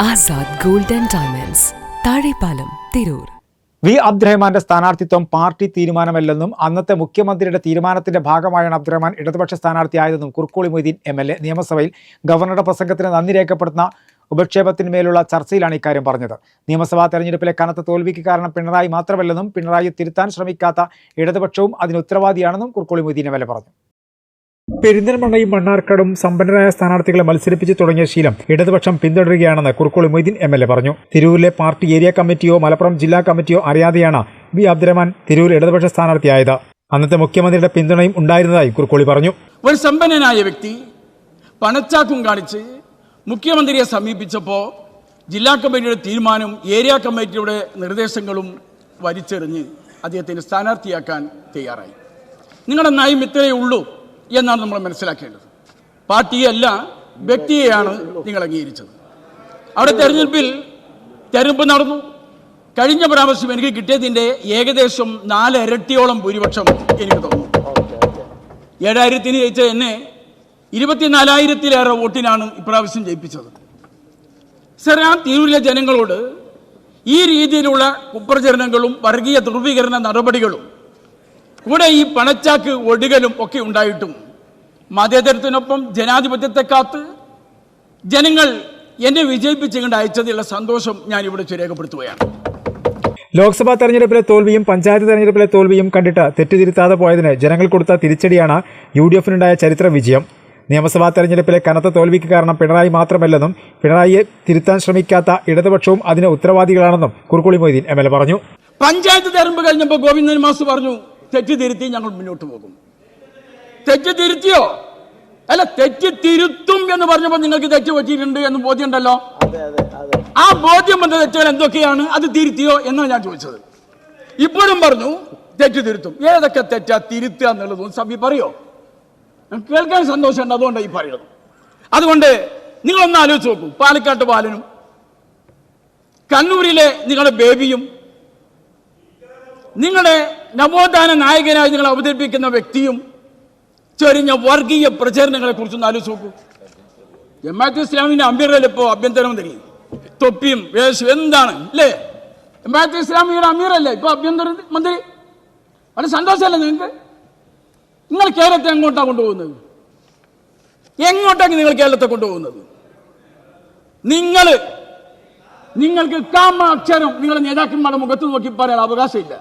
Azad gold and diamonds, Thazhepalam, Tirur. V അബ്ദുറഹ്മാന്റെ സ്ഥാനാർത്ഥിത്വം party തീരുമാനമല്ലെന്നും അന്നത്തെ മുഖ്യമന്ത്രിയുടെ തീരുമാനത്തിന്റെ ഭാഗമായാണ് അബ്ദുറഹ്മാൻ ഇടതുപക്ഷ സ്ഥാനാർത്ഥിയായതെന്നും കുർക്കോളി മൊയ്തീൻ MLA നിയമസഭയിൽ ഗവർണറുടെ പ്രസംഗത്തിന് നന്ദി രേഖപ്പെടുത്തുന്ന ഉപക്ഷേപത്തിന്മേലുള്ള ചർച്ചയിലാണ് ഇക്കാര്യം പറഞ്ഞത്. നിയമസഭാ തെരഞ്ഞെടുപ്പിലെ കനത്ത തോൽവിക്ക് കാരണം പിണറായി മാത്രമല്ലെന്നും പിണറായി തിരുത്താൻ ശ്രമിക്കാത്ത ഇടതുപക്ഷവും അതിന് ഉത്തരവാദിയാണെന്നും കുർക്കോളി മൊയ്തീൻ MLA പറഞ്ഞു. പെരിന്തൽമണ്ണയും മണ്ണാർക്കാടും സമ്പന്നരായ സ്ഥാനാർത്ഥികളെ മത്സരിപ്പിച്ച് തുടങ്ങിയ ശീലം ഇടതുപക്ഷം പിന്തുടരുകയാണെന്ന് കുർക്കോളി മൊയ്തീൻ MLA പറഞ്ഞു. തിരൂരിലെ പാർട്ടി ഏരിയ കമ്മിറ്റിയോ മലപ്പുറം ജില്ലാ കമ്മിറ്റിയോ അറിയാതെയാണ് വി അബ്ദുറഹ്മാൻ തിരൂർ ഇടതുപക്ഷ സ്ഥാനാർത്ഥിയായത്. അന്നത്തെ മുഖ്യമന്ത്രിയുടെ പിന്തുണയും ഉണ്ടായിരുന്നതായി കുർക്കോളി പറഞ്ഞു. ഒരു സമ്പന്നനായ വ്യക്തി പണച്ചാക്കും കാണിച്ച് മുഖ്യമന്ത്രിയെ സമീപിച്ചപ്പോൾ ജില്ലാ കമ്മിറ്റിയുടെ തീരുമാനം ഏരിയ കമ്മിറ്റിയുടെ നിർദ്ദേശങ്ങളും വലിച്ചെറിഞ്ഞ് അദ്ദേഹത്തിന് സ്ഥാനാർത്ഥിയാക്കാൻ തയ്യാറായി. നിങ്ങളുടെ നയം ഇത്രയേ ഉള്ളൂ എന്നാണ് നമ്മൾ മനസ്സിലാക്കേണ്ടത്. പാർട്ടിയല്ല, വ്യക്തിയെയാണ് നിങ്ങൾ അംഗീകരിച്ചത്. അവിടെ തെരഞ്ഞെടുപ്പ് നടന്നു. കഴിഞ്ഞ പ്രാവശ്യം എനിക്ക് കിട്ടിയതിൻ്റെ ഏകദേശം 4 ഇരട്ടിയോളം ഭൂരിപക്ഷം എനിക്ക് തോന്നുന്നു. 7000 ജയിച്ച എന്നെ 24,000-ലേറെ വോട്ടിനാണ് ഇപ്രാവശ്യം ജയിപ്പിച്ചത്. സർ, ആ തിരൂരിലെ ജനങ്ങളോട് ഈ രീതിയിലുള്ള കുപ്രചരണങ്ങളും വർഗീയ ധ്രുവീകരണ നടപടികളും കൂടെ ഈ പണച്ചാക്ക് ഒടുകലും ഒക്കെ ഉണ്ടായിട്ടും മതേതരത്തിനൊപ്പം ജനാധിപത്യത്തെ കാത്ത് ജനങ്ങൾ എന്നെ വിജയിപ്പിച്ചുകൊണ്ട് അയച്ചതിലുള്ള സന്തോഷം ഞാൻ ഇവിടെ രേഖപ്പെടുത്തുകയാണ്. ലോക്സഭാ തെരഞ്ഞെടുപ്പിലെ തോൽവിയും പഞ്ചായത്ത് തെരഞ്ഞെടുപ്പിലെ തോൽവിയും കണ്ടിട്ട് തെറ്റുതിരുത്താതെ പോയതിന് ജനങ്ങൾ കൊടുത്ത തിരിച്ചടിയാണ് UDF-നുണ്ടായ ചരിത്ര വിജയം. നിയമസഭാ തെരഞ്ഞെടുപ്പിലെ കനത്ത തോൽവിക്ക് കാരണം പിണറായി മാത്രമല്ലെന്നും പിണറായിയെ തിരുത്താൻ ശ്രമിക്കാത്ത ഇടതുപക്ഷവും അതിന് ഉത്തരവാദികളാണെന്നും കുർക്കോളി മൊയ്തീൻ MLA പറഞ്ഞു. പഞ്ചായത്ത് തെരഞ്ഞെടുപ്പ് കഴിഞ്ഞപ്പോൾ ഗോവിന്ദൻ മാസ്റ്റർ പറഞ്ഞു, തെറ്റ് തിരുത്തി ഞങ്ങൾ മുന്നോട്ട് പോകും. തെറ്റ് തിരുത്തിയോ? അല്ല, തെറ്റ് തിരുത്തും എന്ന് പറഞ്ഞപ്പോൾ നിങ്ങൾക്ക് തെറ്റ് പറ്റിയിട്ടുണ്ട് എന്ന് ബോധ്യമുണ്ടല്ലോ. ആ ബോധ്യം വന്ന തെറ്റുകൾ എന്തൊക്കെയാണ്, അത് തിരുത്തിയോ എന്നാണ് ഞാൻ ചോദിച്ചത്. ഇപ്പോഴും പറഞ്ഞു തെറ്റ് തിരുത്തും. ഏതൊക്കെ തെറ്റാ തിരുത്തുക എന്നുള്ളതും സഭി പറയോ? കേൾക്കാൻ സന്തോഷമുണ്ട്, അതുകൊണ്ടാണ് ഈ പറയുന്നത്. അതുകൊണ്ട് നിങ്ങളൊന്ന് ആലോചിച്ച് നോക്കൂ. പാലക്കാട്ട് ബാലനും കണ്ണൂരിലെ നിങ്ങളുടെ ബേബിയും നിങ്ങളുടെ നവോത്ഥാന നായകനായി നിങ്ങൾ അവതരിപ്പിക്കുന്ന വ്യക്തിയും ചെറിയ വർഗീയ പ്രചരണങ്ങളെ കുറിച്ചൊന്ന് ആലോചിച്ച് നോക്കൂ. ജമാഅത്തെ ഇസ്ലാമിന്റെ അമീറല്ലേ ഇപ്പോൾ ആഭ്യന്തരമന്ത്രി? തൊപ്പിയും വേഷവും എന്താണ് അല്ലേ? ജമാഅത്തെ ഇസ്ലാമിയുടെ അമീറല്ലേ ഇപ്പോൾ ആഭ്യന്തര മന്ത്രി? വളരെ സന്തോഷമല്ലേ നിങ്ങൾക്ക്? നിങ്ങൾ കേരളത്തെ എങ്ങോട്ടാണ് കൊണ്ടുപോകുന്നത്? എങ്ങോട്ടാണ് നിങ്ങൾ കേരളത്തെ കൊണ്ടുപോകുന്നത്? നിങ്ങൾക്ക് കാമാക്ഷരം നിങ്ങളുടെ നേതാക്കന്മാരുടെ മുഖത്ത് നോക്കി പറയാൻ അവകാശമില്ല.